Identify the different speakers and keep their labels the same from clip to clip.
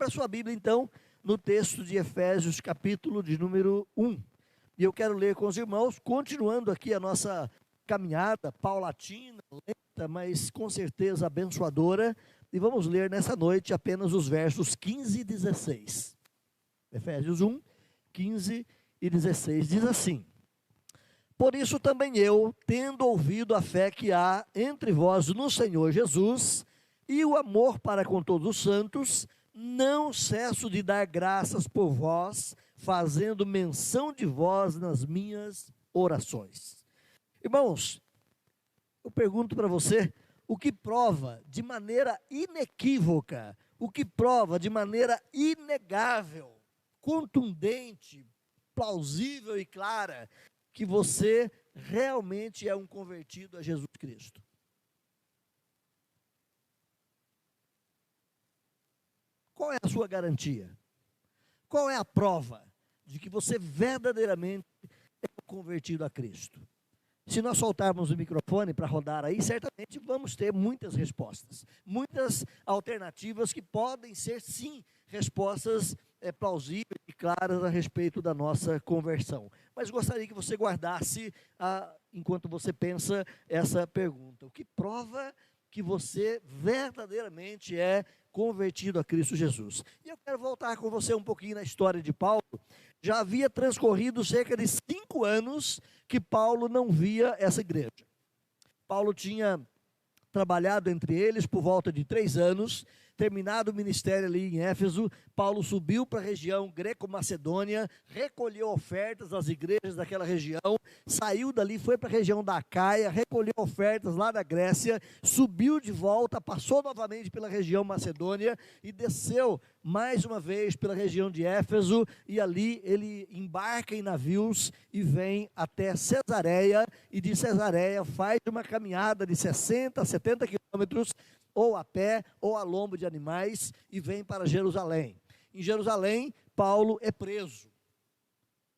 Speaker 1: Abra sua Bíblia, então, no texto de Efésios, capítulo de número 1. E eu quero ler com os irmãos, continuando aqui a nossa caminhada paulatina, lenta, mas com certeza abençoadora. E vamos ler nessa noite apenas os versos 15 e 16. Efésios 1, 15 e 16 diz assim: Por isso também eu, tendo ouvido a fé que há entre vós no Senhor Jesus, e o amor para com todos os santos, não cesso de dar graças por vós, fazendo menção de vós nas minhas orações. Irmãos, eu pergunto para você, o que prova de maneira inequívoca, o que prova de maneira inegável, contundente, plausível e clara, que você realmente é um convertido a Jesus Cristo? Qual é a sua garantia? Qual é a prova de que você verdadeiramente é convertido a Cristo? Se nós soltarmos o microfone para rodar aí, certamente vamos ter muitas respostas, muitas alternativas que podem ser, sim, respostas plausíveis e claras a respeito da nossa conversão. Mas gostaria que você guardasse, enquanto você pensa, essa pergunta: o que prova que você verdadeiramente é convertido a Cristo Jesus? E eu quero voltar com você um pouquinho na história de Paulo. Já havia transcorrido cerca de 5 anos que Paulo não via essa igreja. Paulo tinha trabalhado entre eles por volta de 3 anos, terminado o ministério ali em Éfeso. Paulo subiu para a região greco-macedônia, recolheu ofertas das igrejas daquela região, saiu dali, foi para a região da Acaia, recolheu ofertas lá da Grécia, subiu de volta, passou novamente pela região macedônia e desceu mais uma vez pela região de Éfeso, e ali ele embarca em navios e vem até Cesareia, e de Cesareia faz uma caminhada de 60 a 70 quilômetros, ou a pé, ou a lombo de animais, e vem para Jerusalém. Em Jerusalém, Paulo é preso.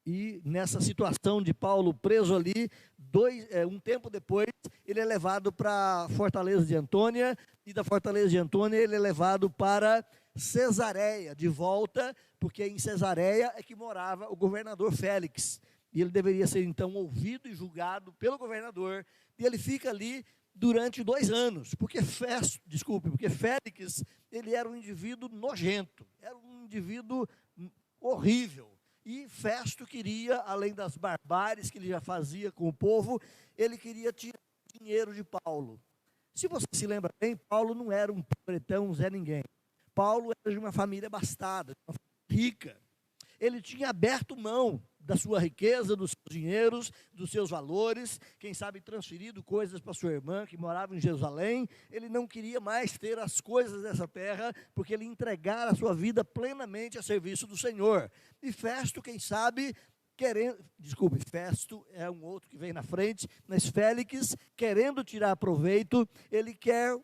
Speaker 1: E nessa situação de Paulo preso ali, um tempo depois, ele é levado para a fortaleza de Antônia, e da fortaleza de Antônia ele é levado para Cesareia, de volta, porque em Cesareia é que morava o governador Félix. E ele deveria ser então ouvido e julgado pelo governador, e ele fica ali durante 2 anos, porque Félix, ele era um indivíduo nojento, era um indivíduo horrível, e Festo queria, além das barbáries que ele já fazia com o povo, ele queria tirar dinheiro de Paulo. Se você se lembra bem, Paulo não era um pobretão, Zé Ninguém. Paulo era de uma família abastada, uma família rica. Ele tinha aberto mão da sua riqueza, dos seus dinheiros, dos seus valores, quem sabe transferido coisas para sua irmã que morava em Jerusalém. Ele não queria mais ter as coisas dessa terra, porque ele entregara a sua vida plenamente a serviço do Senhor. E Festo, quem sabe, Festo é um outro que vem na frente, mas Félix, querendo tirar proveito, ele quer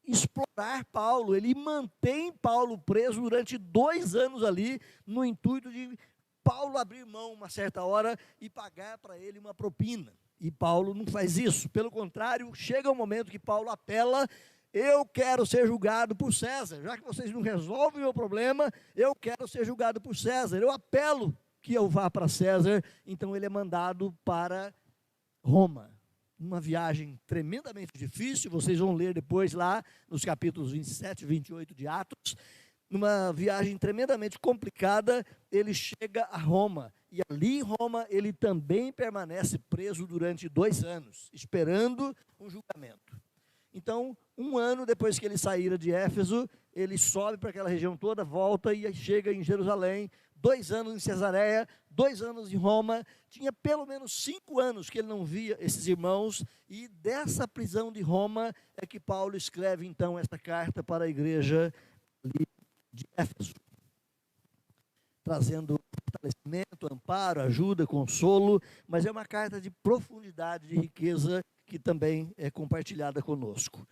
Speaker 1: explorar Paulo, ele mantém Paulo preso durante 2 anos ali, no intuito de Paulo abrir mão uma certa hora e pagar para ele uma propina. E Paulo não faz isso, pelo contrário, chega um momento que Paulo apela: eu quero ser julgado por César, já que vocês não resolvem o meu problema, eu quero ser julgado por César, eu apelo que eu vá para César. Então ele é mandado para Roma. Uma viagem tremendamente difícil, vocês vão ler depois lá nos capítulos 27 e 28 de Atos. Numa viagem tremendamente complicada, ele chega a Roma, e ali em Roma ele também permanece preso durante 2 anos, esperando um julgamento. Então, 1 ano depois que ele saíra de Éfeso, ele sobe para aquela região toda, volta e chega em Jerusalém. 2 anos em Cesareia, 2 anos em Roma. Tinha pelo menos 5 anos que ele não via esses irmãos, e dessa prisão de Roma é que Paulo escreve então essa carta para a igreja de Éfeso, trazendo fortalecimento, amparo, ajuda, consolo, mas é uma carta de profundidade, de riqueza, que também é compartilhada conosco.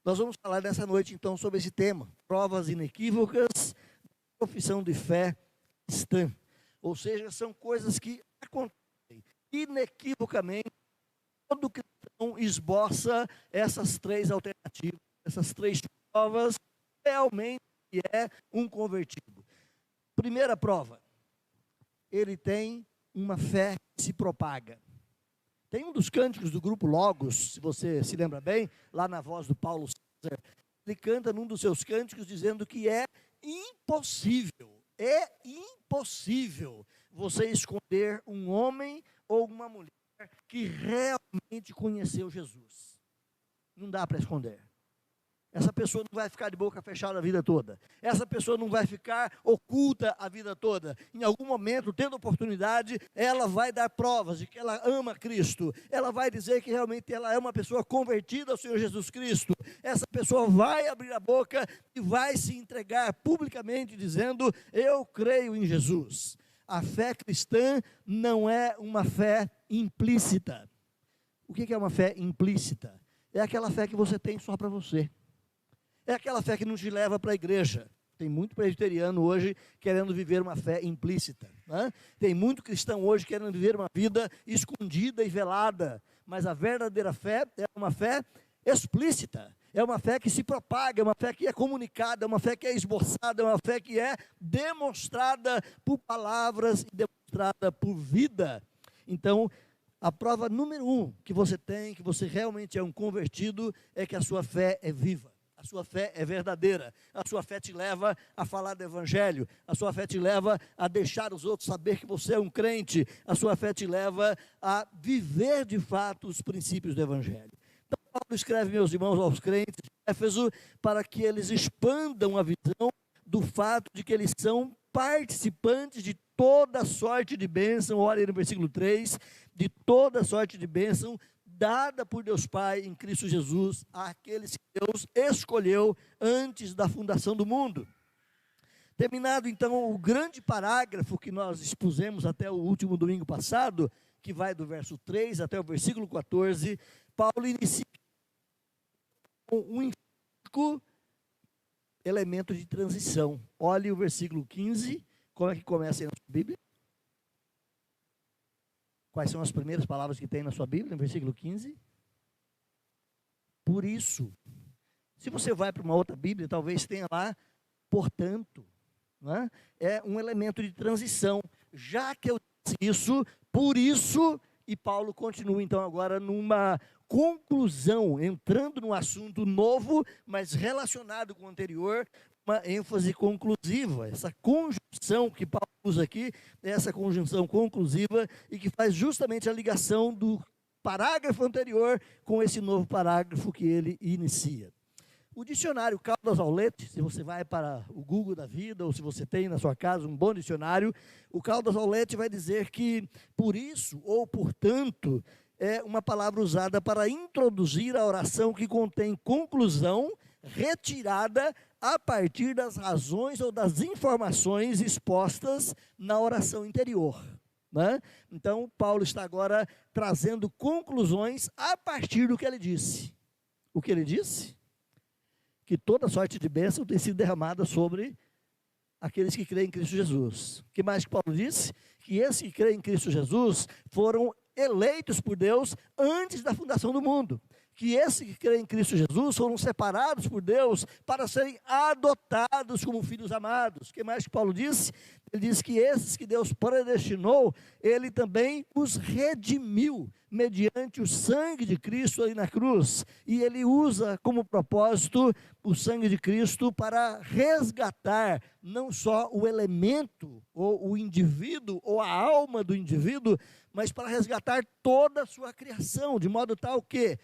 Speaker 1: Nós vamos falar nessa noite então sobre esse tema: provas inequívocas da profissão de fé cristã. Ou seja, são coisas que acontecem inequivocamente. Todo cristão esboça essas 3 alternativas, essas 3 provas realmente que é um convertido? Primeira prova, ele tem uma fé que se propaga. Tem um dos cânticos do grupo Logos, se você se lembra bem, lá na voz do Paulo César, ele canta num dos seus cânticos dizendo que é impossível você esconder um homem ou uma mulher que realmente conheceu Jesus. Não dá para esconder. Essa pessoa não vai ficar de boca fechada a vida toda. Essa pessoa não vai ficar oculta a vida toda. Em algum momento, tendo oportunidade, ela vai dar provas de que ela ama Cristo. Ela vai dizer que realmente ela é uma pessoa convertida ao Senhor Jesus Cristo. Essa pessoa vai abrir a boca e vai se entregar publicamente dizendo: eu creio em Jesus. A fé cristã não é uma fé implícita. O que é uma fé implícita? É aquela fé que você tem só para você. É aquela fé que não te leva para a igreja. Tem muito presbiteriano hoje querendo viver uma fé implícita, né? Tem muito cristão hoje querendo viver uma vida escondida e velada. Mas a verdadeira fé é uma fé explícita. É uma fé que se propaga, é uma fé que é comunicada, é uma fé que é esboçada, é uma fé que é demonstrada por palavras e demonstrada por vida. Então, a prova número 1 que você tem, que você realmente é um convertido, é que a sua fé é viva. A sua fé é verdadeira, a sua fé te leva a falar do Evangelho, a sua fé te leva a deixar os outros saber que você é um crente, a sua fé te leva a viver de fato os princípios do Evangelho. Então, Paulo escreve, meus irmãos, aos crentes de Éfeso, para que eles expandam a visão do fato de que eles são participantes de toda sorte de bênção, olha aí no versículo 3, de toda sorte de bênção, dada por Deus Pai em Cristo Jesus àqueles que Deus escolheu antes da fundação do mundo. Terminado então o grande parágrafo que nós expusemos até o último domingo passado, que vai do verso 3 até o versículo 14, Paulo inicia com um elemento de transição. Olhe o versículo 15, como é que começa aí na sua Bíblia? Quais são as primeiras palavras que tem na sua Bíblia, no versículo 15? Por isso. Se você vai para uma outra Bíblia, talvez tenha lá, portanto. Né? É um elemento de transição. Já que eu disse isso, por isso, e Paulo continua então agora numa conclusão, entrando num assunto novo, mas relacionado com o anterior, uma ênfase conclusiva. Essa conjunção que Paulo usa aqui, é essa conjunção conclusiva e que faz justamente a ligação do parágrafo anterior com esse novo parágrafo que ele inicia. O dicionário Caldas Aulete, se você vai para o Google da vida, ou se você tem na sua casa um bom dicionário, o Caldas Aulete vai dizer que por isso, ou portanto, é uma palavra usada para introduzir a oração que contém conclusão retirada a partir das razões ou das informações expostas na oração interior. Né? Então, Paulo está agora trazendo conclusões a partir do que ele disse. O que ele disse? Que toda sorte de bênção tem sido derramada sobre aqueles que creem em Cristo Jesus. O que mais que Paulo disse? Que esses que creem em Cristo Jesus foram eleitos por Deus antes da fundação do mundo. Que esses que creem em Cristo Jesus foram separados por Deus para serem adotados como filhos amados. O que mais que Paulo disse? Ele disse que esses que Deus predestinou, ele também os redimiu mediante o sangue de Cristo ali na cruz. E ele usa como propósito o sangue de Cristo para resgatar não só o elemento, ou o indivíduo, ou a alma do indivíduo, mas para resgatar toda a sua criação, de modo tal que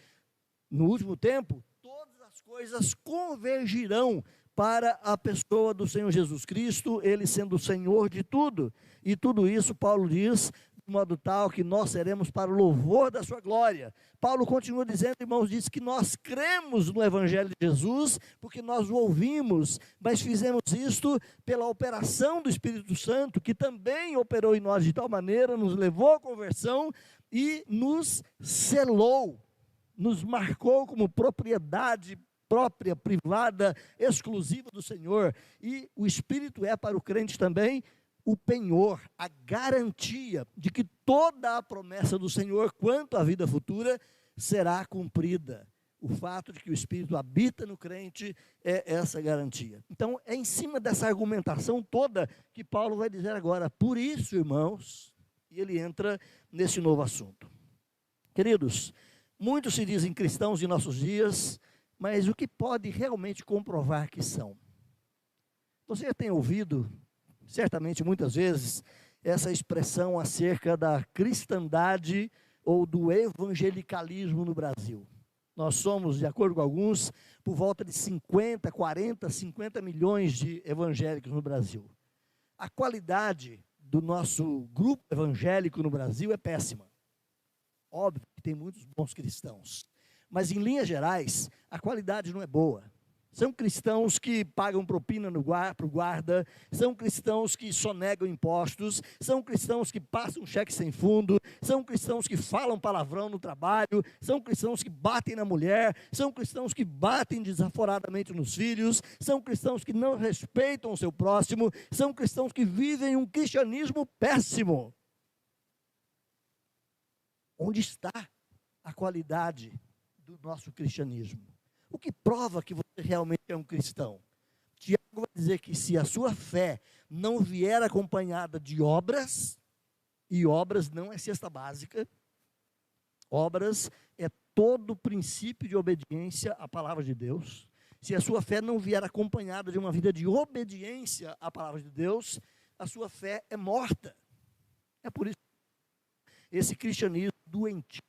Speaker 1: no último tempo, todas as coisas convergirão para a pessoa do Senhor Jesus Cristo, Ele sendo o Senhor de tudo. E tudo isso, Paulo diz, de modo tal que nós seremos para o louvor da sua glória. Paulo continua dizendo, irmãos, diz que nós cremos no Evangelho de Jesus, porque nós o ouvimos, mas fizemos isto pela operação do Espírito Santo, que também operou em nós de tal maneira, nos levou à conversão e nos selou. Nos marcou como propriedade própria, privada, exclusiva do Senhor. E o Espírito é para o crente também o penhor, a garantia de que toda a promessa do Senhor quanto à vida futura será cumprida. O fato de que o Espírito habita no crente é essa garantia. Então, é em cima dessa argumentação toda que Paulo vai dizer agora, por isso, irmãos, e ele entra nesse novo assunto. Queridos, muitos se dizem cristãos em nossos dias, mas o que pode realmente comprovar que são? Você já tem ouvido, certamente muitas vezes, essa expressão acerca da cristandade ou do evangelicalismo no Brasil. Nós somos, de acordo com alguns, por volta de 50, 40, 50 milhões de evangélicos no Brasil. A qualidade do nosso grupo evangélico no Brasil é péssima. Óbvio que tem muitos bons cristãos, mas em linhas gerais, a qualidade não é boa. São cristãos que pagam propina para o guarda, são cristãos que sonegam impostos, são cristãos que passam cheque sem fundo, são cristãos que falam palavrão no trabalho, são cristãos que batem na mulher, são cristãos que batem desaforadamente nos filhos, são cristãos que não respeitam o seu próximo, são cristãos que vivem um cristianismo péssimo. Onde está a qualidade do nosso cristianismo? O que prova que você realmente é um cristão? Tiago vai dizer que se a sua fé não vier acompanhada de obras, e obras não é cesta básica, obras é todo o princípio de obediência à palavra de Deus. Se a sua fé não vier acompanhada de uma vida de obediência à palavra de Deus, a sua fé é morta. É por isso que esse cristianismo doentio,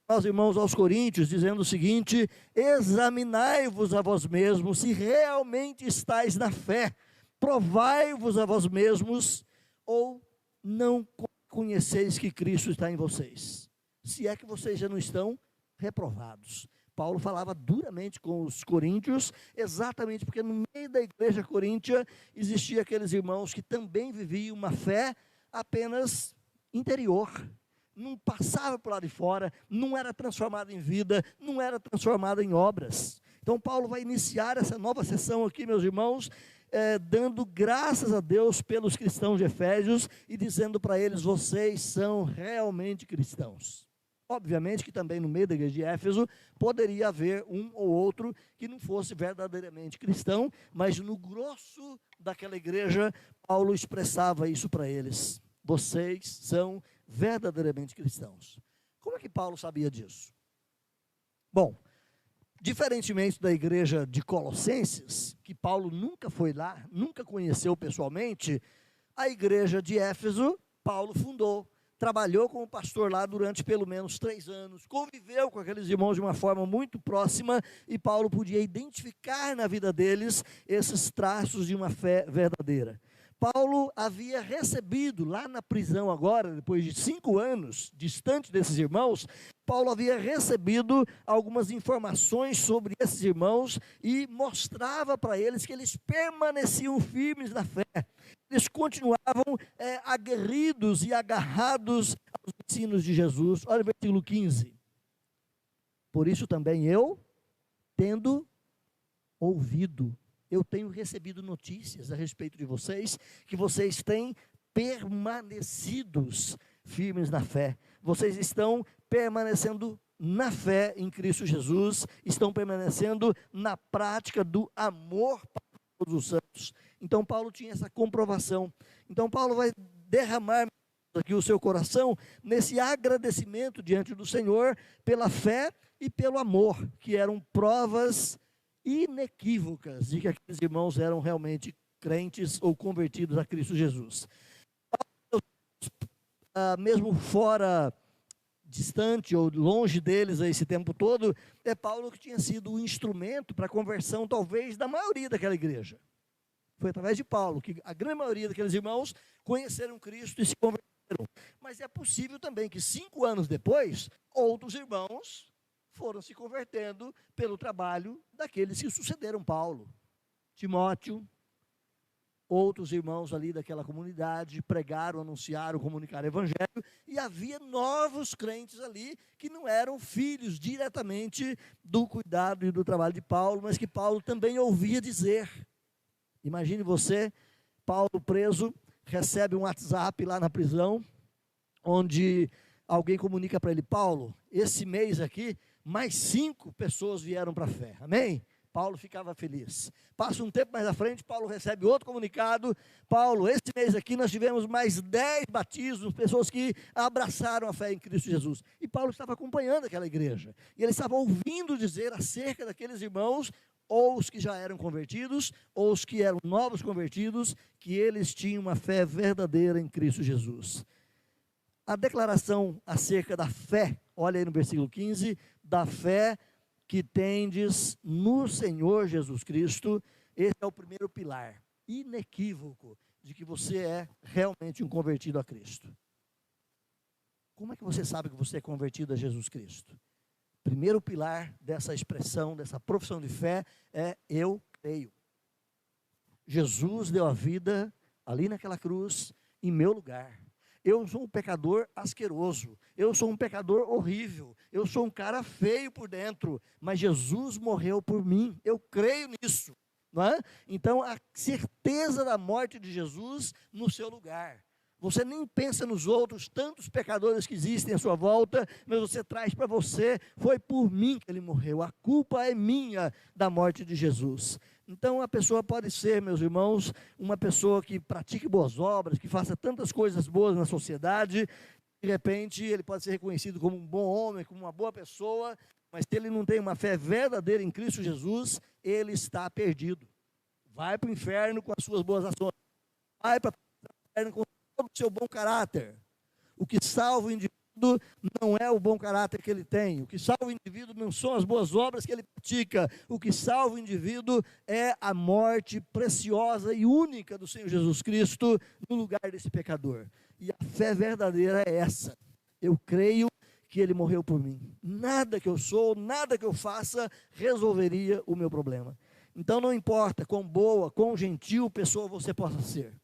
Speaker 1: aos irmãos aos Coríntios, dizendo o seguinte: examinai-vos a vós mesmos se realmente estáis na fé, provai-vos a vós mesmos, ou não conheceis que Cristo está em vocês, se é que vocês já não estão reprovados. Paulo falava duramente com os coríntios, exatamente porque no meio da igreja coríntia existia aqueles irmãos que também viviam uma fé apenas interior, não passava por lá de fora, não era transformada em vida, não era transformada em obras. Então Paulo vai iniciar essa nova sessão aqui, meus irmãos, dando graças a Deus pelos cristãos de Efésios e dizendo para eles: vocês são realmente cristãos. Obviamente que também no meio da igreja de Éfeso poderia haver um ou outro que não fosse verdadeiramente cristão, mas no grosso daquela igreja, Paulo expressava isso para eles: vocês são verdadeiramente cristãos. Como é que Paulo sabia disso? Bom, diferentemente da igreja de Colossenses, que Paulo nunca foi lá, nunca conheceu pessoalmente, a igreja de Éfeso, Paulo fundou, trabalhou como pastor lá durante pelo menos 3 anos, conviveu com aqueles irmãos de uma forma muito próxima, e Paulo podia identificar na vida deles esses traços de uma fé verdadeira. Paulo havia recebido lá na prisão agora, depois de 5 anos, distante desses irmãos, Paulo havia recebido algumas informações sobre esses irmãos e mostrava para eles que eles permaneciam firmes na fé. Eles continuavam aguerridos e agarrados aos ensinos de Jesus. Olha o versículo 15. Por isso também eu, tendo ouvido, eu tenho recebido notícias a respeito de vocês, que vocês têm permanecidos firmes na fé. Vocês estão permanecendo na fé em Cristo Jesus, estão permanecendo na prática do amor para todos os santos. Então Paulo tinha essa comprovação. Então Paulo vai derramar aqui o seu coração nesse agradecimento diante do Senhor pela fé e pelo amor, que eram provas inequívocas de que aqueles irmãos eram realmente crentes ou convertidos a Cristo Jesus. Mesmo fora, distante ou longe deles esse tempo todo, é Paulo que tinha sido o instrumento para a conversão talvez da maioria daquela igreja. Foi através de Paulo que a grande maioria daqueles irmãos conheceram Cristo e se converteram. Mas é possível também que 5 anos depois, outros irmãos foram se convertendo pelo trabalho daqueles que sucederam Paulo. Timóteo, outros irmãos ali daquela comunidade pregaram, anunciaram, comunicaram o evangelho, e havia novos crentes ali que não eram filhos diretamente do cuidado e do trabalho de Paulo, mas que Paulo também ouvia dizer. Imagine você, Paulo preso, recebe um WhatsApp lá na prisão, onde alguém comunica para ele: Paulo, esse mês aqui, mais 5 pessoas vieram para a fé. Amém? Paulo ficava feliz. Passa um tempo mais à frente, Paulo recebe outro comunicado: Paulo, esse mês aqui nós tivemos mais 10 batismos, pessoas que abraçaram a fé em Cristo Jesus. E Paulo estava acompanhando aquela igreja, e ele estava ouvindo dizer acerca daqueles irmãos, ou os que já eram convertidos, ou os que eram novos convertidos, que eles tinham uma fé verdadeira em Cristo Jesus. A declaração acerca da fé, olha aí no versículo 15, da fé que tendes no Senhor Jesus Cristo, esse é o primeiro pilar inequívoco de que você é realmente um convertido a Cristo. Como é que você sabe que você é convertido a Jesus Cristo? Primeiro pilar dessa expressão, dessa profissão de fé é: eu creio. Jesus deu a vida ali naquela cruz em meu lugar. Eu sou um pecador asqueroso, eu sou um pecador horrível, eu sou um cara feio por dentro, mas Jesus morreu por mim, eu creio nisso, não é? Então, a certeza da morte de Jesus no seu lugar. Você nem pensa nos outros, tantos pecadores que existem à sua volta, mas você traz para você: foi por mim que ele morreu, a culpa é minha da morte de Jesus. Então a pessoa pode ser, meus irmãos, uma pessoa que pratique boas obras, que faça tantas coisas boas na sociedade, de repente ele pode ser reconhecido como um bom homem, como uma boa pessoa, mas se ele não tem uma fé verdadeira em Cristo Jesus, ele está perdido. Vai para o inferno com as suas boas ações, vai para o inferno com todo o seu bom caráter. O que salva o indivíduo não é o bom caráter que ele tem, o que salva o indivíduo não são as boas obras que ele pratica, o que salva o indivíduo é a morte preciosa e única do Senhor Jesus Cristo no lugar desse pecador. E a fé verdadeira é essa: eu creio que ele morreu por mim, nada que eu sou, nada que eu faça resolveria o meu problema. Então não importa quão boa, quão gentil pessoa você possa ser,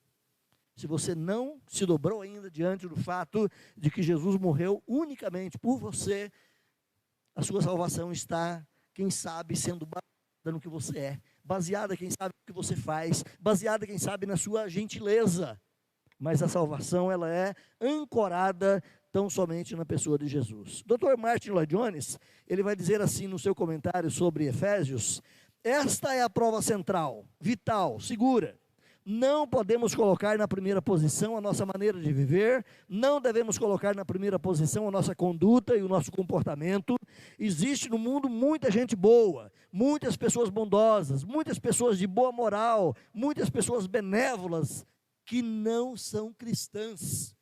Speaker 1: se você não se dobrou ainda diante do fato de que Jesus morreu unicamente por você, a sua salvação está, quem sabe, sendo baseada no que você é, baseada, quem sabe, no que você faz, baseada, quem sabe, na sua gentileza. Mas a salvação, ela é ancorada tão somente na pessoa de Jesus. Dr. Martin Lloyd Jones, ele vai dizer assim no seu comentário sobre Efésios: esta é a prova central, vital, segura. Não podemos colocar na primeira posição a nossa maneira de viver, não devemos colocar na primeira posição a nossa conduta e o nosso comportamento. Existe no mundo muita gente boa, muitas pessoas bondosas, muitas pessoas de boa moral, muitas pessoas benévolas, que não são cristãs.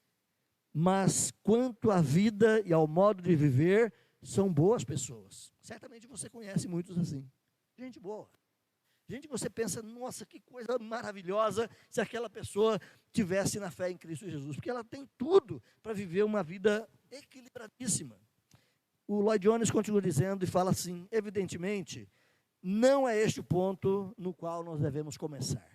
Speaker 1: Mas quanto à vida e ao modo de viver, são boas pessoas. Certamente você conhece muitos assim, gente boa. Gente, você pensa: nossa, que coisa maravilhosa se aquela pessoa tivesse na fé em Cristo Jesus, porque ela tem tudo para viver uma vida equilibradíssima. O Lloyd Jones continua dizendo e fala assim: evidentemente, não é este o ponto no qual nós devemos começar.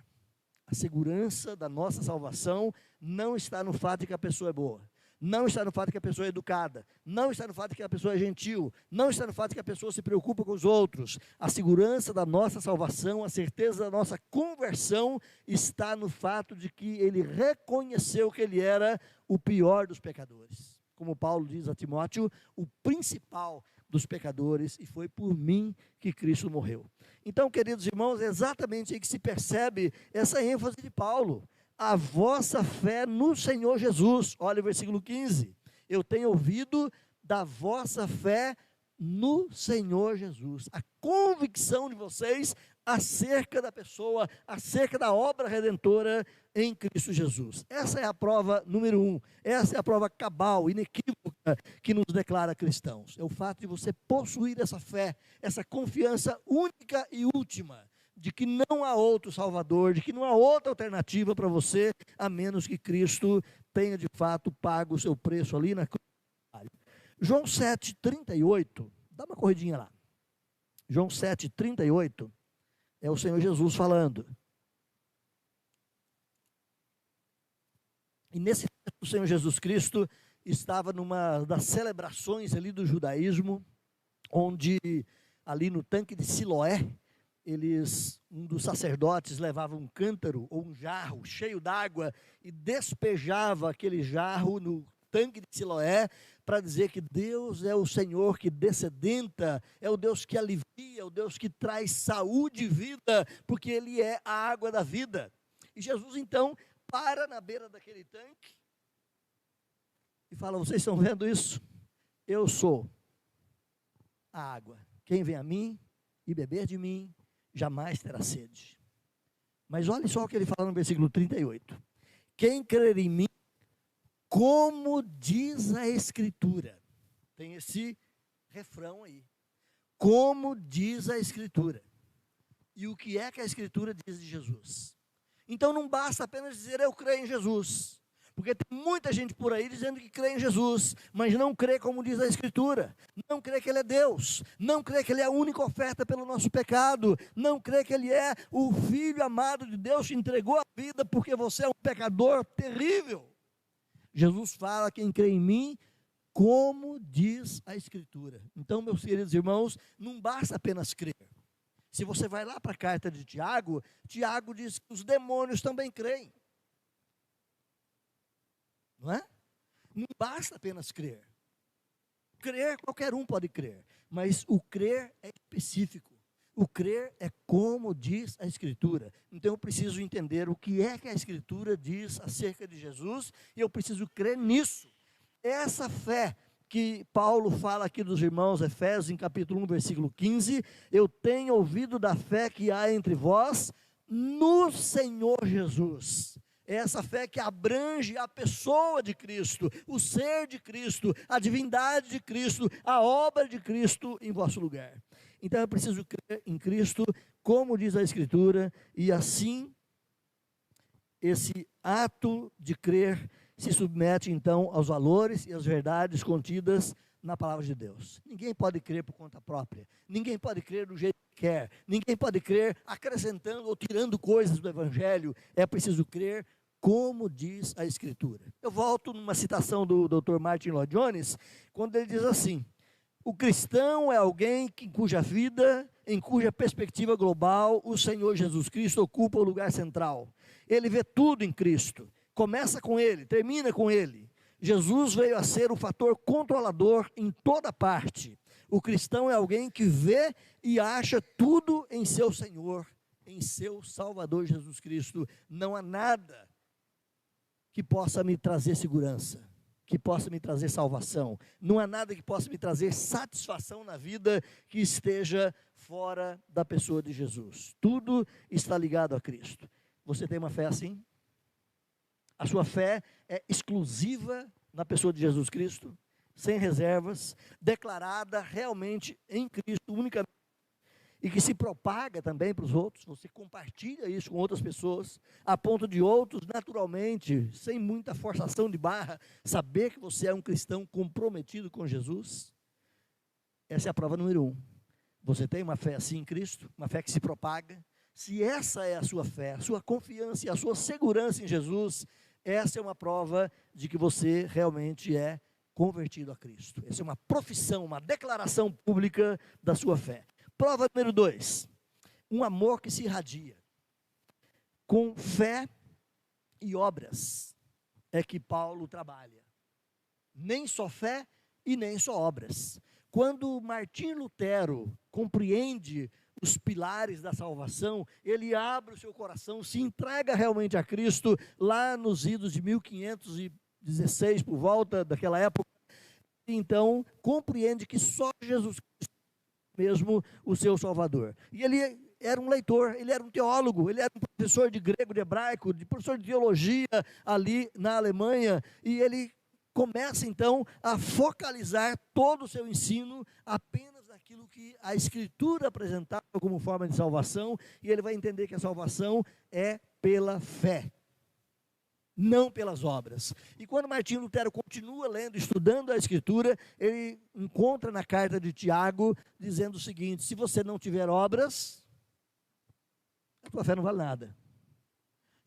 Speaker 1: A segurança da nossa salvação não está no fato de que a pessoa é boa, não está no fato de que a pessoa é educada, não está no fato de que a pessoa é gentil, não está no fato de que a pessoa se preocupa com os outros. A segurança da nossa salvação, a certeza da nossa conversão está no fato de que ele reconheceu que ele era o pior dos pecadores. Como Paulo diz a Timóteo, o principal dos pecadores, e foi por mim que Cristo morreu. Então, queridos irmãos, é exatamente aí que se percebe essa ênfase de Paulo: a vossa fé no Senhor Jesus. Olha o versículo 15: eu tenho ouvido da vossa fé no Senhor Jesus. A convicção de vocês acerca da pessoa, acerca da obra redentora em Cristo Jesus. Essa é a prova número 1, essa é a prova cabal, inequívoca, que nos declara cristãos. É o fato de você possuir essa fé, essa confiança única e última, de que não há outro Salvador, de que não há outra alternativa para você, a menos que Cristo tenha de fato pago o seu preço ali na cruz. João 7,38, dá uma corridinha lá. João 7,38, é o Senhor Jesus falando. E nesse texto, o Senhor Jesus Cristo estava numa das celebrações ali do judaísmo, onde ali no tanque de Siloé, um dos sacerdotes levava um cântaro ou um jarro cheio d'água e despejava aquele jarro no tanque de Siloé, para dizer que Deus é o Senhor que descedenta, é o Deus que alivia, é o Deus que traz saúde e vida, porque Ele é a água da vida. E Jesus então para na beira daquele tanque e fala: vocês estão vendo isso? Eu sou a água. Quem vem a mim e beber de mim, jamais terá sede. Mas olha só o que ele fala no versículo 38. Quem crer em mim, como diz a Escritura. Tem esse refrão aí. Como diz a Escritura. E o que é que a Escritura diz de Jesus? Então não basta apenas dizer eu creio em Jesus. Porque tem muita gente por aí dizendo que crê em Jesus, mas não crê como diz a Escritura, não crê que Ele é Deus, não crê que Ele é a única oferta pelo nosso pecado, não crê que Ele é o Filho amado de Deus que entregou a vida porque você é um pecador terrível. Jesus fala: quem crê em mim, como diz a Escritura. Então, meus queridos irmãos, não basta apenas crer. Se você vai lá para a carta de Tiago, Tiago diz que os demônios também creem. Não é? Não basta apenas crer. Crer, qualquer um pode crer, mas o crer é específico. O crer é como diz a Escritura. Então eu preciso entender o que é que a Escritura diz acerca de Jesus, e eu preciso crer nisso. Essa fé que Paulo fala aqui dos irmãos Efésios, em capítulo 1, versículo 15, eu tenho ouvido da fé que há entre vós no Senhor Jesus. Essa fé que abrange a pessoa de Cristo, o ser de Cristo, a divindade de Cristo, a obra de Cristo em vosso lugar. Então eu preciso crer em Cristo, como diz a Escritura, e assim esse ato de crer se submete então aos valores e às verdades contidas na palavra de Deus. Ninguém pode crer por conta própria, ninguém pode crer do jeito que quer, ninguém pode crer acrescentando ou tirando coisas do Evangelho. É preciso crer como diz a Escritura. Eu volto numa citação do Dr. Martin Lloyd Jones, quando ele diz assim: o cristão é alguém cuja vida, em cuja perspectiva global, o Senhor Jesus Cristo ocupa o lugar central. Ele vê tudo em Cristo, começa com Ele, termina com Ele. Jesus veio a ser o fator controlador em toda parte. O cristão é alguém que vê e acha tudo em seu Senhor, em seu Salvador Jesus Cristo. Não há nada que possa me trazer segurança, que possa me trazer salvação. Não há nada que possa me trazer satisfação na vida que esteja fora da pessoa de Jesus. Tudo está ligado a Cristo. Você tem uma fé assim? A sua fé é exclusiva na pessoa de Jesus Cristo, sem reservas, declarada realmente em Cristo, unicamente, e que se propaga também para os outros. Você compartilha isso com outras pessoas, a ponto de outros, naturalmente, sem muita forçação de barra, saber que você é um cristão comprometido com Jesus. Essa é a prova número 1. Você tem uma fé assim em Cristo, uma fé que se propaga. Se essa é a sua fé, a sua confiança e a sua segurança em Jesus, essa é uma prova de que você realmente é convertido a Cristo. Essa é uma profissão, uma declaração pública da sua fé. Prova número 2, um amor que se irradia. Com fé e obras é que Paulo trabalha. Nem só fé e nem só obras. Quando Martim Lutero compreende os pilares da salvação, ele abre o seu coração, se entrega realmente a Cristo, lá nos idos de 1516, por volta daquela época. Então, compreende que só Jesus Cristo mesmo o seu Salvador. E ele era um leitor, ele era um teólogo, ele era um professor de grego, de hebraico, de professor de teologia ali na Alemanha, e ele começa então a focalizar todo o seu ensino apenas naquilo que a Escritura apresentava como forma de salvação, e ele vai entender que a salvação é pela fé, não pelas obras. E quando Martim Lutero continua lendo, estudando a Escritura, ele encontra na carta de Tiago, dizendo o seguinte: se você não tiver obras, a tua fé não vale nada.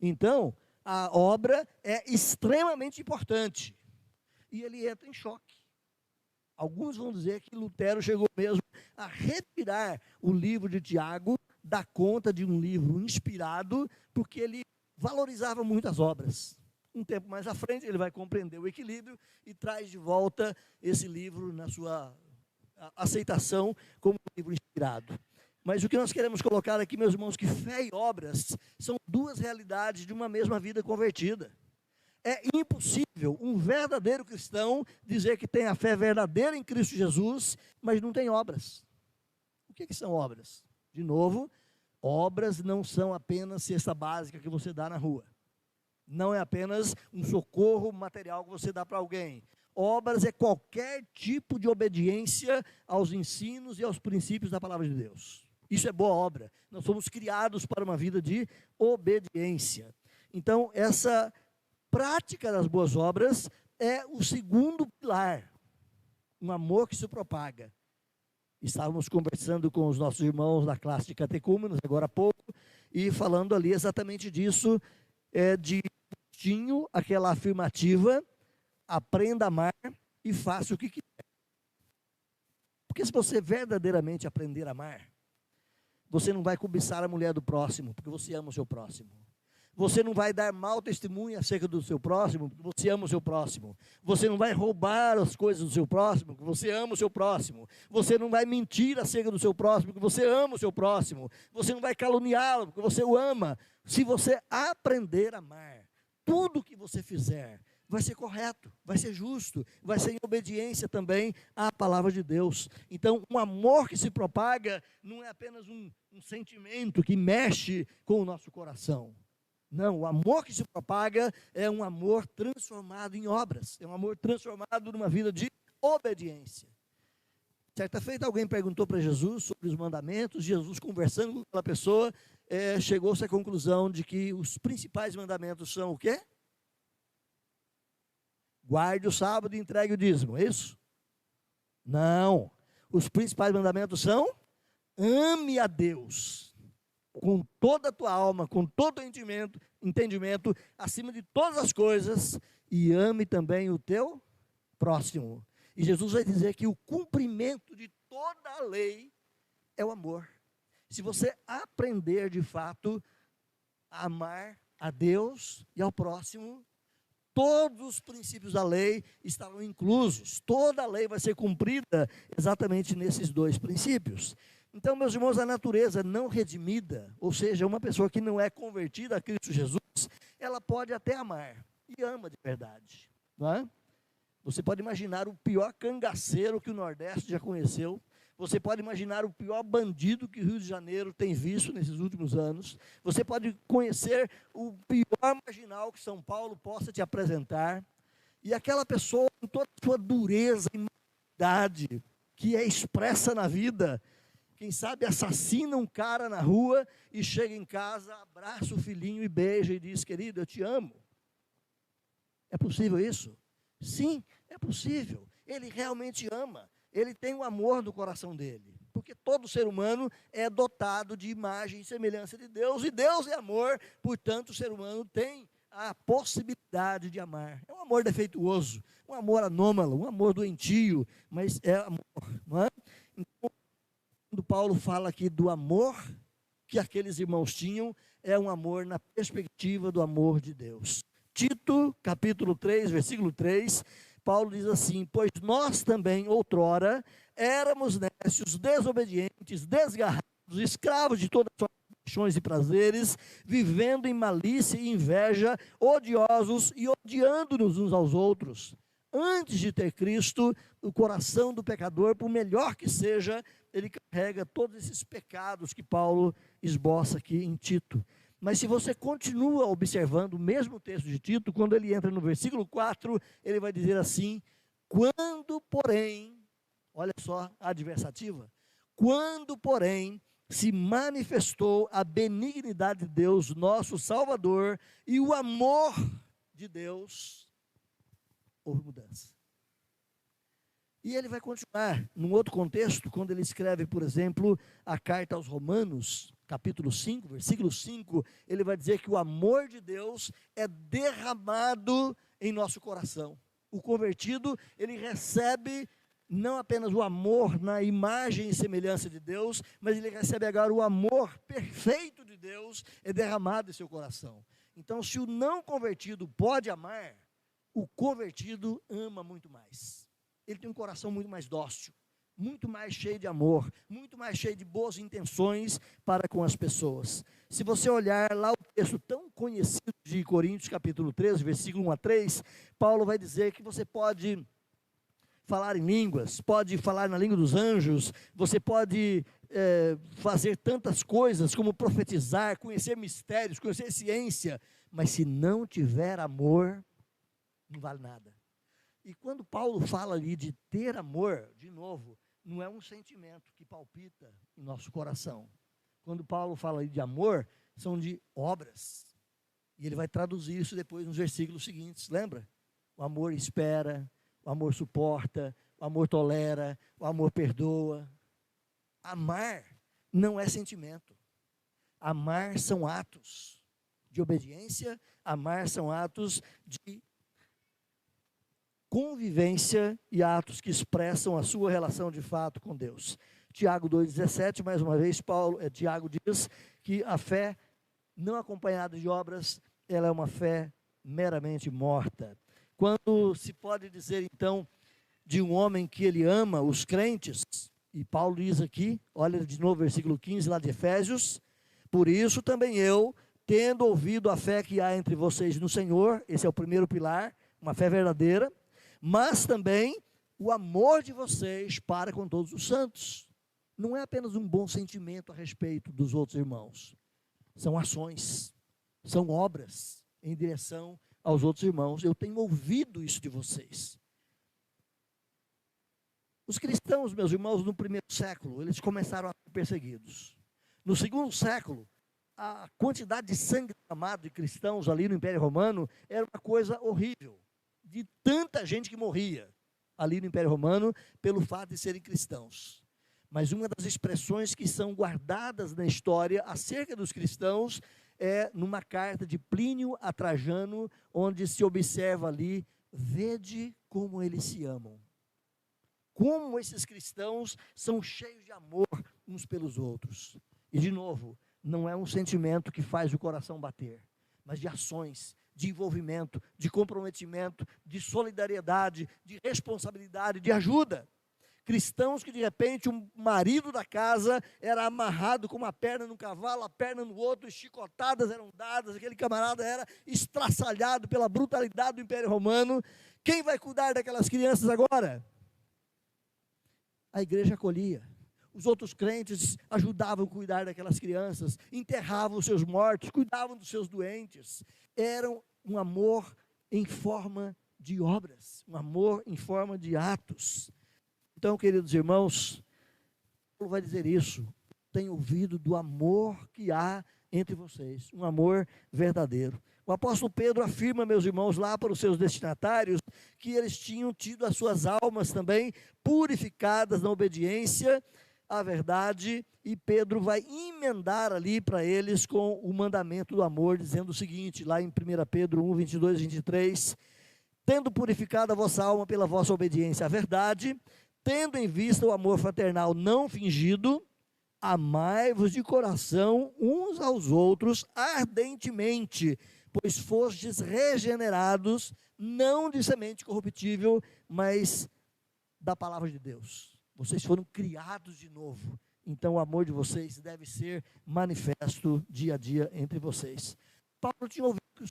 Speaker 1: Então, a obra é extremamente importante. E ele entra em choque. Alguns vão dizer que Lutero chegou mesmo a retirar o livro de Tiago da conta de um livro inspirado, porque ele valorizava muito as obras. Um tempo mais à frente, ele vai compreender o equilíbrio e traz de volta esse livro na sua aceitação como um livro inspirado. Mas o que nós queremos colocar aqui, meus irmãos, que fé e obras são duas realidades de uma mesma vida convertida. É impossível um verdadeiro cristão dizer que tem a fé verdadeira em Cristo Jesus, mas não tem obras. O que são obras? De novo, obras não são apenas cesta básica que você dá na rua. Não é apenas um socorro material que você dá para alguém. Obras é qualquer tipo de obediência aos ensinos e aos princípios da palavra de Deus. Isso é boa obra. Nós somos criados para uma vida de obediência. Então, essa prática das boas obras é o segundo pilar. Um amor que se propaga. Estávamos conversando com os nossos irmãos da classe de catecúmenos, agora há pouco, e falando ali exatamente disso, de tinho, aquela afirmativa, aprenda a amar e faça o que quiser. Porque se você verdadeiramente aprender a amar, você não vai cobiçar a mulher do próximo, porque você ama o seu próximo. Você não vai dar mau testemunho acerca do seu próximo, porque você ama o seu próximo. Você não vai roubar as coisas do seu próximo, porque você ama o seu próximo. Você não vai mentir acerca do seu próximo, porque você ama o seu próximo. Você não vai caluniá-lo, porque você o ama. Se você aprender a amar, tudo que você fizer vai ser correto, vai ser justo, vai ser em obediência também à palavra de Deus. Então, um amor que se propaga não é apenas um sentimento que mexe com o nosso coração. Não, o amor que se propaga é um amor transformado em obras, é um amor transformado numa vida de obediência. Certa feita alguém perguntou para Jesus sobre os mandamentos, Jesus conversando com aquela pessoa, chegou-se à conclusão de que os principais mandamentos são o quê? Guarde o sábado e entregue o dízimo, é isso? Não, os principais mandamentos são: ame a Deus com toda a tua alma, com todo o entendimento, acima de todas as coisas, e ame também o teu próximo. E Jesus vai dizer que o cumprimento de toda a lei é o amor. Se você aprender de fato a amar a Deus e ao próximo, todos os princípios da lei estarão inclusos. Toda a lei vai ser cumprida exatamente nesses dois princípios. Então, meus irmãos, a natureza não redimida, ou seja, uma pessoa que não é convertida a Cristo Jesus, ela pode até amar, e ama de verdade, não é? Você pode imaginar o pior cangaceiro que o Nordeste já conheceu. Você pode imaginar o pior bandido que o Rio de Janeiro tem visto nesses últimos anos. Você pode conhecer o pior marginal que São Paulo possa te apresentar. E aquela pessoa, com toda a sua dureza e maldade, que é expressa na vida, quem sabe assassina um cara na rua e chega em casa, abraça o filhinho e beija e diz: querido, eu te amo. É possível isso? Sim, é possível. Ele realmente ama. Ele tem o amor no coração dele. Porque todo ser humano é dotado de imagem e semelhança de Deus. E Deus é amor, portanto o ser humano tem a possibilidade de amar. É um amor defeituoso, um amor anômalo, um amor doentio, mas é amor, não é? Então, quando Paulo fala aqui do amor que aqueles irmãos tinham, é um amor na perspectiva do amor de Deus. Tito, capítulo 3, versículo 3, Paulo diz assim: pois nós também, outrora, éramos nécios, desobedientes, desgarrados, escravos de todas as suas paixões e prazeres, vivendo em malícia e inveja, odiosos e odiando-nos uns aos outros. Antes de ter Cristo, o coração do pecador, por melhor que seja, ele carrega todos esses pecados que Paulo esboça aqui em Tito. Mas se você continua observando o mesmo texto de Tito, quando ele entra no versículo 4, ele vai dizer assim: quando, porém, olha só a adversativa, quando, porém, se manifestou a benignidade de Deus, nosso Salvador, e o amor de Deus, houve mudança. E ele vai continuar, num outro contexto, quando ele escreve, por exemplo, a carta aos Romanos, capítulo 5, versículo 5, ele vai dizer que o amor de Deus é derramado em nosso coração. O convertido, ele recebe não apenas o amor na imagem e semelhança de Deus, mas ele recebe agora o amor perfeito de Deus, é derramado em seu coração. Então, se o não convertido pode amar, o convertido ama muito mais. Ele tem um coração muito mais dócil, muito mais cheio de amor, muito mais cheio de boas intenções para com as pessoas. Se você olhar lá o texto tão conhecido de Coríntios, capítulo 13, versículo 1 a 3, Paulo vai dizer que você pode falar em línguas, pode falar na língua dos anjos, você pode fazer tantas coisas como profetizar, conhecer mistérios, conhecer ciência, mas se não tiver amor, não vale nada. E quando Paulo fala ali de ter amor, de novo, não é um sentimento que palpita em nosso coração. Quando Paulo fala ali de amor, são de obras. E ele vai traduzir isso depois nos versículos seguintes, lembra? O amor espera, o amor suporta, o amor tolera, o amor perdoa. Amar não é sentimento. Amar são atos de obediência, amar são atos de convivência e atos que expressam a sua relação de fato com Deus. Tiago 2,17, mais uma vez, Tiago diz que a fé não acompanhada de obras, ela é uma fé meramente morta. Quando se pode dizer, então, de um homem que ele ama os crentes, e Paulo diz aqui, olha de novo o versículo 15 lá de Efésios, por isso também eu, tendo ouvido a fé que há entre vocês no Senhor, esse é o primeiro pilar, uma fé verdadeira, mas também o amor de vocês para com todos os santos. Não é apenas um bom sentimento a respeito dos outros irmãos, são ações, são obras em direção aos outros irmãos. Eu tenho ouvido isso de vocês. Os cristãos, meus irmãos, no primeiro século, eles começaram a ser perseguidos. No segundo século, a quantidade de sangue derramado de cristãos ali no Império Romano era uma coisa horrível, de tanta gente que morria ali no Império Romano pelo fato de serem cristãos. Mas uma das expressões que são guardadas na história acerca dos cristãos é numa carta de Plínio a Trajano, onde se observa ali, vede como eles se amam. Como esses cristãos são cheios de amor uns pelos outros. E de novo, não é um sentimento que faz o coração bater, mas de ações, de envolvimento, de comprometimento, de solidariedade, de responsabilidade, de ajuda. Cristãos que de repente o marido da casa era amarrado com uma perna no cavalo, a perna no outro, chicotadas eram dadas, aquele camarada era estraçalhado pela brutalidade do Império Romano. Quem vai cuidar daquelas crianças agora? A igreja acolhia. Os outros crentes ajudavam a cuidar daquelas crianças, enterravam os seus mortos, cuidavam dos seus doentes. Era um amor em forma de obras, um amor em forma de atos. Então, queridos irmãos, Paulo vai dizer isso, tenho ouvido do amor que há entre vocês, um amor verdadeiro. O apóstolo Pedro afirma, meus irmãos, lá para os seus destinatários, que eles tinham tido as suas almas também purificadas na obediência à verdade, e Pedro vai emendar ali para eles com o mandamento do amor, dizendo o seguinte, lá em 1 Pedro 1, 22 e 23, tendo purificado a vossa alma pela vossa obediência à verdade, tendo em vista o amor fraternal não fingido, amai-vos de coração uns aos outros ardentemente, pois fostes regenerados, não de semente corruptível, mas da palavra de Deus. Vocês foram criados de novo, então o amor de vocês deve ser manifesto dia a dia entre vocês. Paulo tinha ouvido que os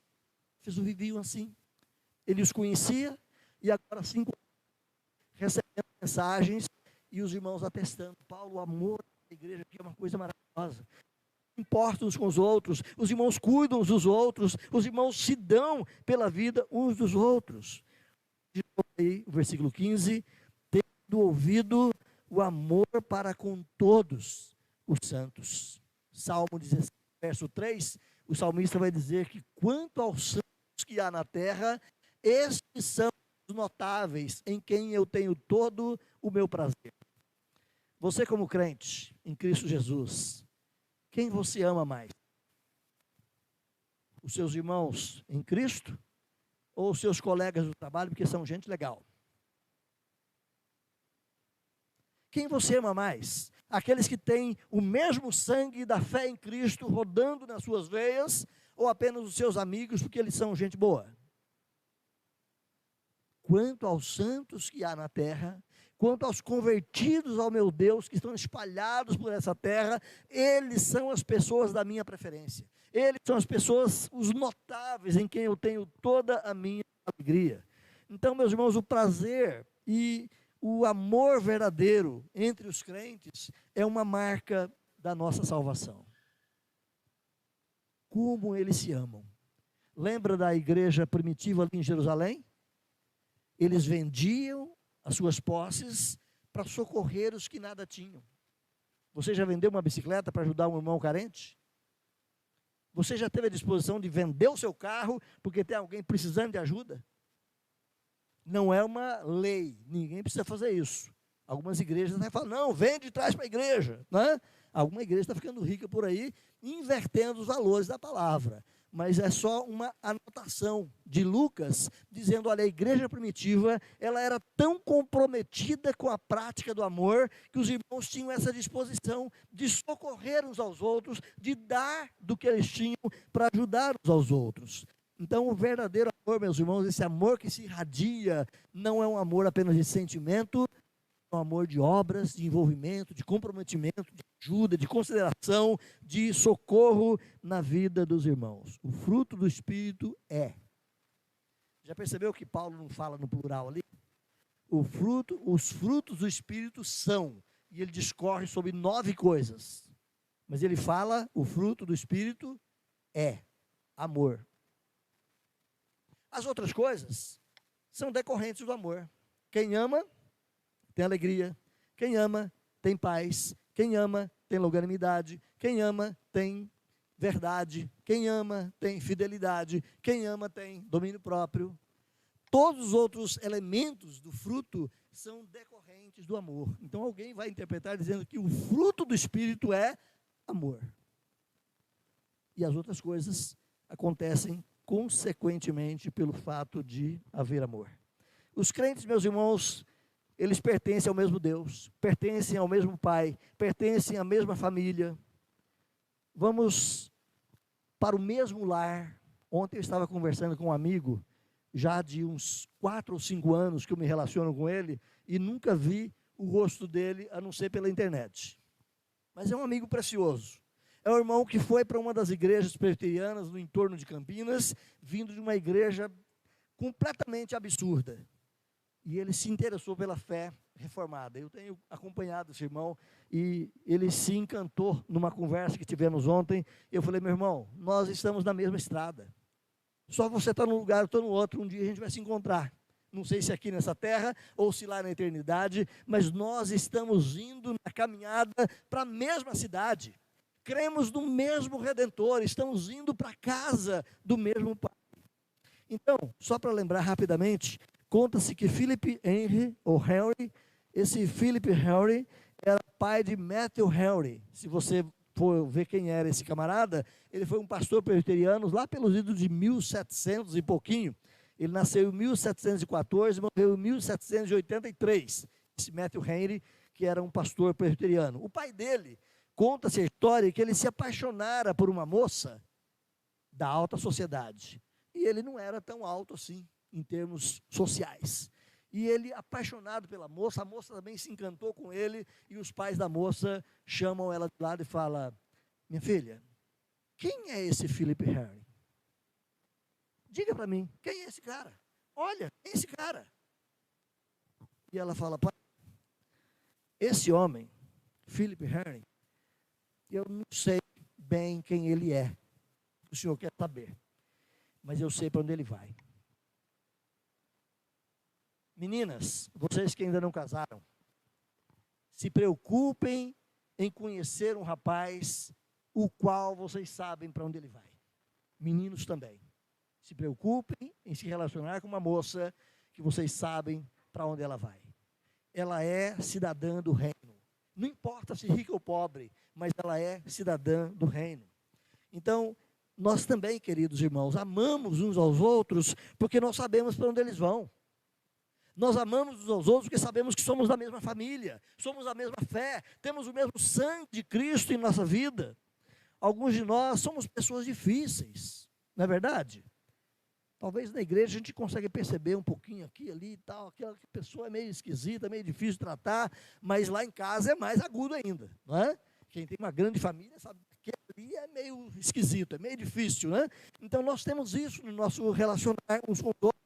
Speaker 1: filhos viviam assim, ele os conhecia, e agora sim, recebendo mensagens, e os irmãos atestando, Paulo, o amor da igreja aqui é uma coisa maravilhosa, importam uns com os outros, os irmãos cuidam uns dos outros, os irmãos se dão pela vida uns dos outros. Aí, o versículo 15, tendo ouvido o amor para com todos os santos. Salmo 16, verso 3, o salmista vai dizer que quanto aos santos que há na terra, estes são os notáveis, em quem eu tenho todo o meu prazer. Você como crente em Cristo Jesus, quem você ama mais? Os seus irmãos em Cristo ou os seus colegas do trabalho, porque são gente legal? Quem você ama mais? Aqueles que têm o mesmo sangue da fé em Cristo rodando nas suas veias, ou apenas os seus amigos, porque eles são gente boa? Quanto aos santos que há na terra, quanto aos convertidos ao meu Deus, que estão espalhados por essa terra, eles são as pessoas da minha preferência. Eles são as pessoas, os notáveis, em quem eu tenho toda a minha alegria. Então, meus irmãos, o prazer e o amor verdadeiro entre os crentes é uma marca da nossa salvação. Como eles se amam. Lembra da igreja primitiva ali em Jerusalém? Eles vendiam as suas posses para socorrer os que nada tinham. Você já vendeu uma bicicleta para ajudar um irmão carente? Você já teve a disposição de vender o seu carro porque tem alguém precisando de ajuda? Não é uma lei, ninguém precisa fazer isso. Algumas igrejas até falam, não, vende e traz para a igreja, né? Alguma igreja está ficando rica por aí, invertendo os valores da palavra. Mas é só uma anotação de Lucas, dizendo, olha, a igreja primitiva, ela era tão comprometida com a prática do amor, que os irmãos tinham essa disposição de socorrer uns aos outros, de dar do que eles tinham para ajudar uns aos outros. Então, o verdadeiro amor, meus irmãos, esse amor que se irradia, não é um amor apenas de sentimento, é um amor de obras, de envolvimento, de comprometimento, de ajuda, de consideração, de socorro na vida dos irmãos. O fruto do Espírito é. Já percebeu que Paulo não fala no plural ali? Os frutos do Espírito são, e ele discorre sobre 9 coisas. Mas ele fala, o fruto do Espírito é amor. As outras coisas são decorrentes do amor. Quem ama, tem alegria. Quem ama, tem paz. Quem ama, tem longanimidade. Quem ama, tem verdade. Quem ama, tem fidelidade. Quem ama, tem domínio próprio. Todos os outros elementos do fruto são decorrentes do amor. Então alguém vai interpretar dizendo que o fruto do Espírito é amor. E as outras coisas acontecem consequentemente pelo fato de haver amor. Os crentes, meus irmãos, eles pertencem ao mesmo Deus, pertencem ao mesmo Pai, pertencem à mesma família. Vamos para o mesmo lar. Ontem eu estava conversando com um amigo, já de uns 4 ou 5 anos que eu me relaciono com ele, e nunca vi o rosto dele, a não ser pela internet. Mas é um amigo precioso. É um irmão que foi para uma das igrejas presbiterianas no entorno de Campinas, vindo de uma igreja completamente absurda. E ele se interessou pela fé reformada. Eu tenho acompanhado esse irmão e ele se encantou numa conversa que tivemos ontem. Eu falei, meu irmão, nós estamos na mesma estrada. Só você está num lugar, eu estou no outro, um dia a gente vai se encontrar. Não sei se aqui nessa terra ou se lá na eternidade, mas nós estamos indo na caminhada para a mesma cidade. Cremos no mesmo Redentor, estamos indo para a casa do mesmo Pai. Então, só para lembrar rapidamente, conta-se que Philip Henry, ou Henry, esse Philip Henry era pai de Matthew Henry. Se você for ver quem era esse camarada, ele foi um pastor presbiteriano lá pelos idos de 1700 e pouquinho. Ele nasceu em 1714 e morreu em 1783. Esse Matthew Henry, que era um pastor presbiteriano. O pai dele, conta-se a história que ele se apaixonara por uma moça da alta sociedade. E ele não era tão alto assim, em termos sociais. E ele, apaixonado pela moça, a moça também se encantou com ele, e os pais da moça chamam ela de lado e falam, minha filha, quem é esse Philip Henry? Diga para mim, quem é esse cara? Olha, quem é esse cara? E ela fala, pai, esse homem, Philip Henry, eu não sei bem quem ele é. O senhor quer saber. Mas eu sei para onde ele vai. Meninas, vocês que ainda não casaram, se preocupem em conhecer um rapaz, o qual vocês sabem para onde ele vai. Meninos também. Se preocupem em se relacionar com uma moça que vocês sabem para onde ela vai. Ela é cidadã do reino. Não importa se rica ou pobre, mas ela é cidadã do reino. Então, nós também, queridos irmãos, amamos uns aos outros porque nós sabemos para onde eles vão. Nós amamos uns aos outros porque sabemos que somos da mesma família, somos da mesma fé, temos o mesmo sangue de Cristo em nossa vida. Alguns de nós somos pessoas difíceis. Não é verdade? Talvez na igreja a gente consiga perceber um pouquinho aqui, ali e tal, aquela pessoa é meio esquisita, meio difícil de tratar, mas lá em casa é mais agudo ainda, não é? Quem tem uma grande família sabe que ali é meio esquisito, é meio difícil, né? Então nós temos isso no nosso relacionar uns com os outros.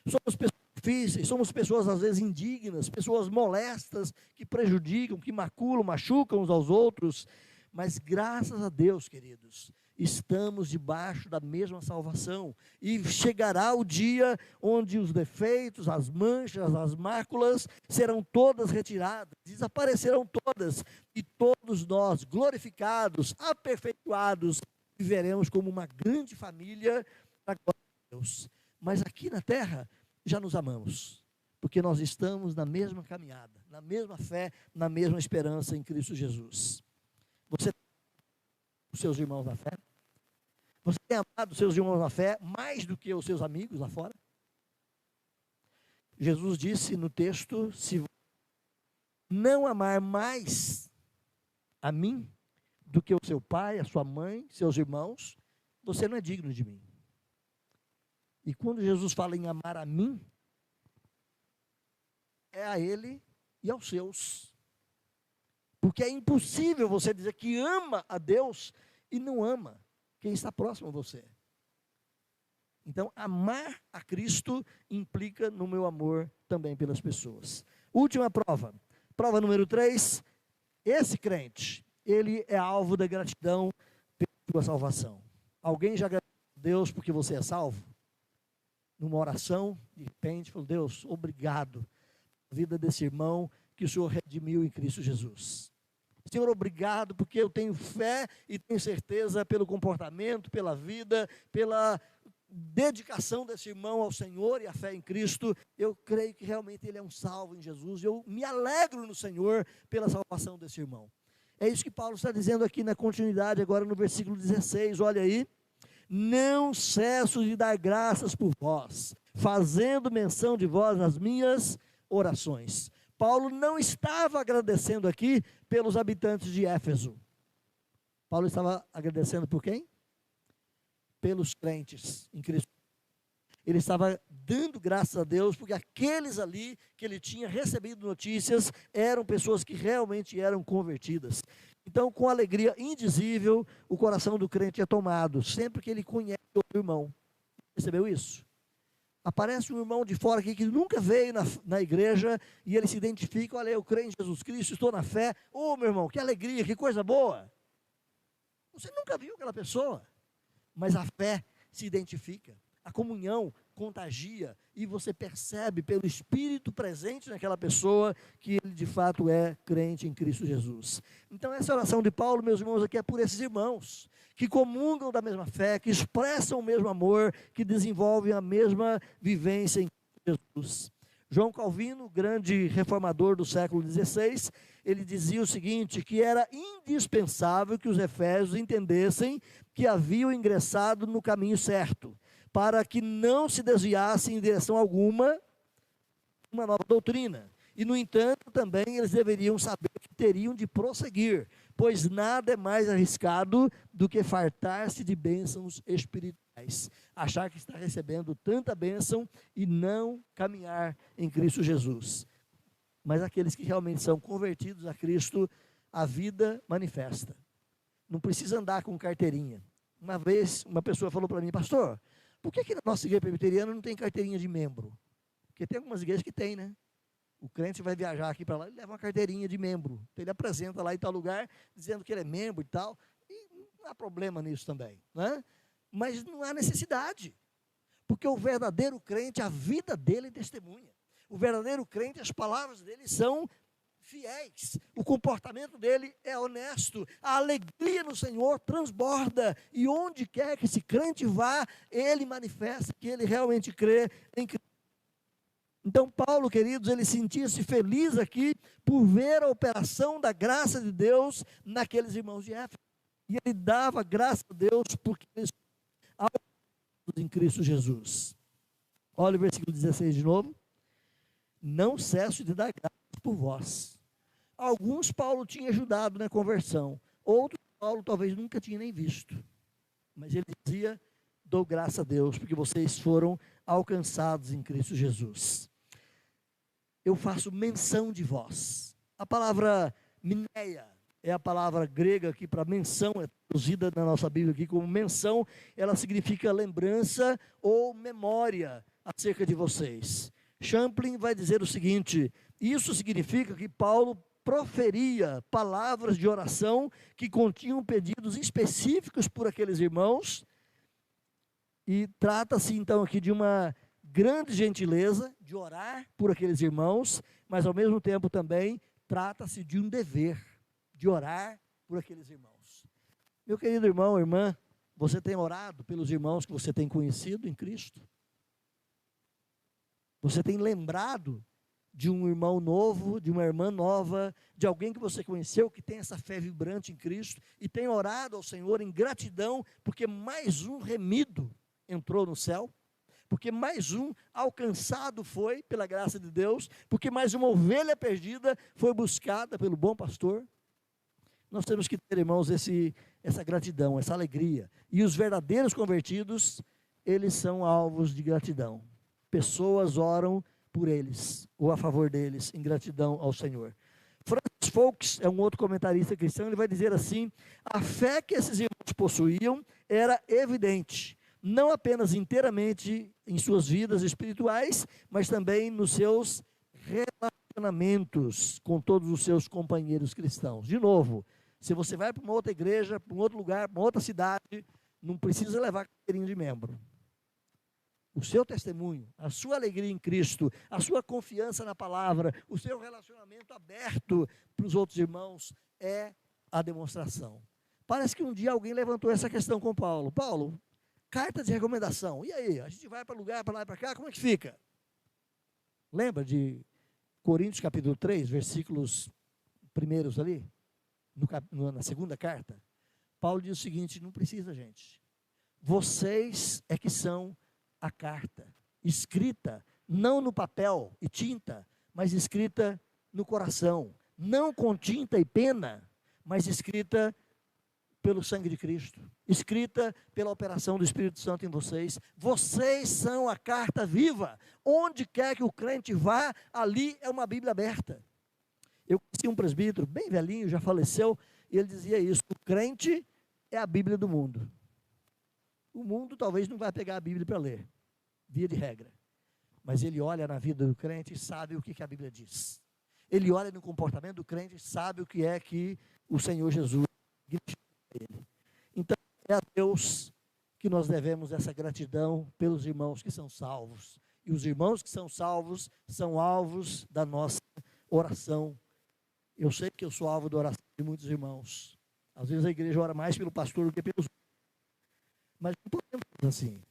Speaker 1: Somos pessoas difíceis, somos pessoas às vezes indignas, pessoas molestas, que prejudicam, que maculam, machucam uns aos outros, mas graças a Deus, queridos, estamos debaixo da mesma salvação, e chegará o dia onde os defeitos, as manchas, as máculas serão todas retiradas, desaparecerão todas, e todos nós, glorificados, aperfeiçoados, viveremos como uma grande família para a glória de Deus. Mas aqui na terra já nos amamos, porque nós estamos na mesma caminhada, na mesma fé, na mesma esperança em Cristo Jesus. Você tem os seus irmãos na fé? Você tem amado os seus irmãos na fé mais do que os seus amigos lá fora? Jesus disse no texto: se não amar mais a mim do que o seu pai, a sua mãe, seus irmãos, você não é digno de mim. E quando Jesus fala em amar a mim, é a ele e aos seus. Porque é impossível você dizer que ama a Deus e não ama quem está próximo a você. Então, amar a Cristo implica no meu amor também pelas pessoas. Última prova. Prova número 3. Esse crente, ele é alvo da gratidão pela sua salvação. Alguém já agradeceu a Deus porque você é salvo? Numa oração, de repente, falou: Deus, obrigado pela vida desse irmão que o Senhor redimiu em Cristo Jesus. Senhor, obrigado porque eu tenho fé e tenho certeza pelo comportamento, pela vida, pela dedicação desse irmão ao Senhor e à fé em Cristo. Eu creio que realmente ele é um salvo em Jesus. Eu me alegro no Senhor pela salvação desse irmão. É isso que Paulo está dizendo aqui na continuidade, agora no versículo 16, olha aí. Não cesso de dar graças por vós, fazendo menção de vós nas minhas orações. Paulo não estava agradecendo aqui pelos habitantes de Éfeso. Paulo estava agradecendo por quem? Pelos crentes em Cristo. Ele estava dando graças a Deus, porque aqueles ali que ele tinha recebido notícias, eram pessoas que realmente eram convertidas. Então, com alegria indizível, o coração do crente é tomado, sempre que ele conhece outro irmão. Percebeu isso? Aparece um irmão de fora aqui que nunca veio na igreja, e ele se identifica: olha, eu creio em Jesus Cristo, estou na fé. Ô, meu irmão, que alegria, que coisa boa. Você nunca viu aquela pessoa, mas a fé se identifica. A comunhão contagia, e você percebe pelo Espírito presente naquela pessoa que ele de fato é crente em Cristo Jesus. Então essa oração de Paulo, meus irmãos, aqui é por esses irmãos que comungam da mesma fé, que expressam o mesmo amor, que desenvolvem a mesma vivência em Cristo Jesus. João Calvino, grande reformador do século XVI, ele dizia o seguinte, que era indispensável que os efésios entendessem que haviam ingressado no caminho certo, para que não se desviassem em direção alguma uma nova doutrina. E, no entanto, também eles deveriam saber que teriam de prosseguir, pois nada é mais arriscado do que fartar-se de bênçãos espirituais. Achar que está recebendo tanta bênção e não caminhar em Cristo Jesus. Mas aqueles que realmente são convertidos a Cristo, a vida manifesta. Não precisa andar com carteirinha. Uma vez, uma pessoa falou para mim: pastor, por que na nossa igreja presbiteriana não tem carteirinha de membro? Porque tem algumas igrejas que tem, né? O crente vai viajar aqui para lá e leva uma carteirinha de membro. Então ele apresenta lá em tal lugar, dizendo que ele é membro e tal. E não há problema nisso também, né? Mas não há necessidade. Porque o verdadeiro crente, a vida dele é testemunha. O verdadeiro crente, as palavras dele são fiéis. O comportamento dele é honesto. A alegria no Senhor transborda. E onde quer que esse crente vá, ele manifesta que ele realmente crê em Cristo. Então Paulo, queridos, ele sentia-se feliz aqui por ver a operação da graça de Deus naqueles irmãos de Éfeso. E ele dava graças a Deus porque eles estavam em Cristo Jesus. Olha o versículo 16 de novo. Não cesso de dar graças por vós. Alguns Paulo tinha ajudado na conversão. Outros Paulo talvez nunca tinha nem visto. Mas ele dizia: dou graças a Deus, porque vocês foram alcançados em Cristo Jesus. Eu faço menção de vós. A palavra mineia é a palavra grega aqui para menção, é traduzida na nossa Bíblia aqui como menção, ela significa lembrança ou memória acerca de vocês. Champlin vai dizer o seguinte: isso significa que Paulo proferia palavras de oração que continham pedidos específicos por aqueles irmãos, e trata-se então aqui de uma grande gentileza de orar por aqueles irmãos, mas ao mesmo tempo também trata-se de um dever de orar por aqueles irmãos. Meu querido irmão, irmã, você tem orado pelos irmãos que você tem conhecido em Cristo? Você tem lembrado de um irmão novo, de uma irmã nova, de alguém que você conheceu, que tem essa fé vibrante em Cristo, e tem orado ao Senhor em gratidão, porque mais um remido entrou no céu, porque mais um alcançado foi pela graça de Deus, porque mais uma ovelha perdida foi buscada pelo bom pastor? Nós temos que ter, irmãos, essa gratidão, essa alegria. E os verdadeiros convertidos, eles são alvos de gratidão. Pessoas oram por eles, ou a favor deles, em gratidão ao Senhor. Francis Foulkes é um outro comentarista cristão, ele vai dizer assim: a fé que esses irmãos possuíam era evidente, não apenas inteiramente em suas vidas espirituais, mas também nos seus relacionamentos com todos os seus companheiros cristãos. De novo, se você vai para uma outra igreja, para um outro lugar, para uma outra cidade, não precisa levar carteirinha de membro. O seu testemunho, a sua alegria em Cristo, a sua confiança na palavra, o seu relacionamento aberto para os outros irmãos é a demonstração. Parece que um dia alguém levantou essa questão com Paulo. Paulo, carta de recomendação. E aí, a gente vai para lugar, para lá e para cá, como é que fica? Lembra de Coríntios capítulo 3, versículos primeiros ali? Na segunda carta, Paulo diz o seguinte: não precisa, gente. Vocês é que são a carta, escrita, não no papel e tinta, mas escrita no coração, não com tinta e pena, mas escrita pelo sangue de Cristo, escrita pela operação do Espírito Santo em vocês. Vocês são a carta viva, onde quer que o crente vá, ali é uma Bíblia aberta. Eu conheci um presbítero, bem velhinho, já faleceu, e ele dizia isso: o crente é a Bíblia do mundo. O mundo talvez não vai pegar a Bíblia para ler, via de regra, mas ele olha na vida do crente e sabe o que a Bíblia diz. Ele olha no comportamento do crente e sabe o que é que o Senhor Jesus diz a ele. Então, é a Deus que nós devemos essa gratidão pelos irmãos que são salvos. E os irmãos que são salvos são alvos da nossa oração. Eu sei que eu sou alvo da oração de muitos irmãos. Às vezes a igreja ora mais pelo pastor do que pelos outros. Mas não podemos fazer assim.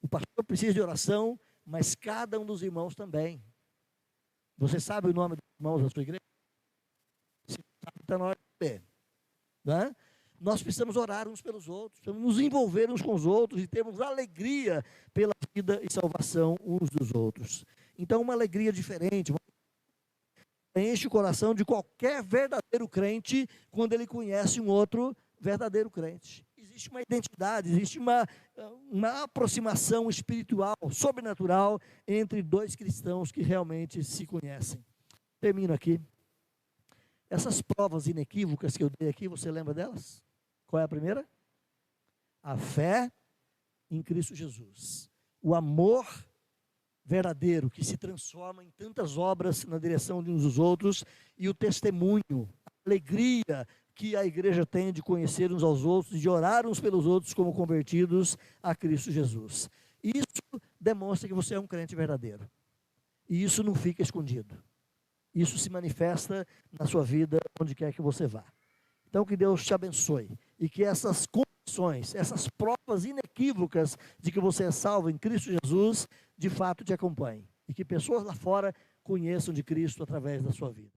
Speaker 1: O pastor precisa de oração, mas cada um dos irmãos também. Você sabe o nome dos irmãos da sua igreja? Se não sabe, está na hora de saber. Né? Nós precisamos orar uns pelos outros, precisamos nos envolver uns com os outros e termos alegria pela vida e salvação uns dos outros. Então, uma alegria diferente, enche o coração de qualquer verdadeiro crente quando ele conhece um outro verdadeiro crente. Existe uma identidade, existe uma aproximação espiritual, sobrenatural, entre dois cristãos que realmente se conhecem. Termino aqui. Essas provas inequívocas que eu dei aqui, você lembra delas? Qual é a primeira? A fé em Cristo Jesus. O amor verdadeiro, que se transforma em tantas obras na direção de uns dos outros, e o testemunho, a alegria que a igreja tem de conhecer uns aos outros, de orar uns pelos outros como convertidos a Cristo Jesus. Isso demonstra que você é um crente verdadeiro. E isso não fica escondido. Isso se manifesta na sua vida, onde quer que você vá. Então, que Deus te abençoe e que essas condições, essas provas inequívocas de que você é salvo em Cristo Jesus, de fato te acompanhem. E que pessoas lá fora conheçam de Cristo através da sua vida.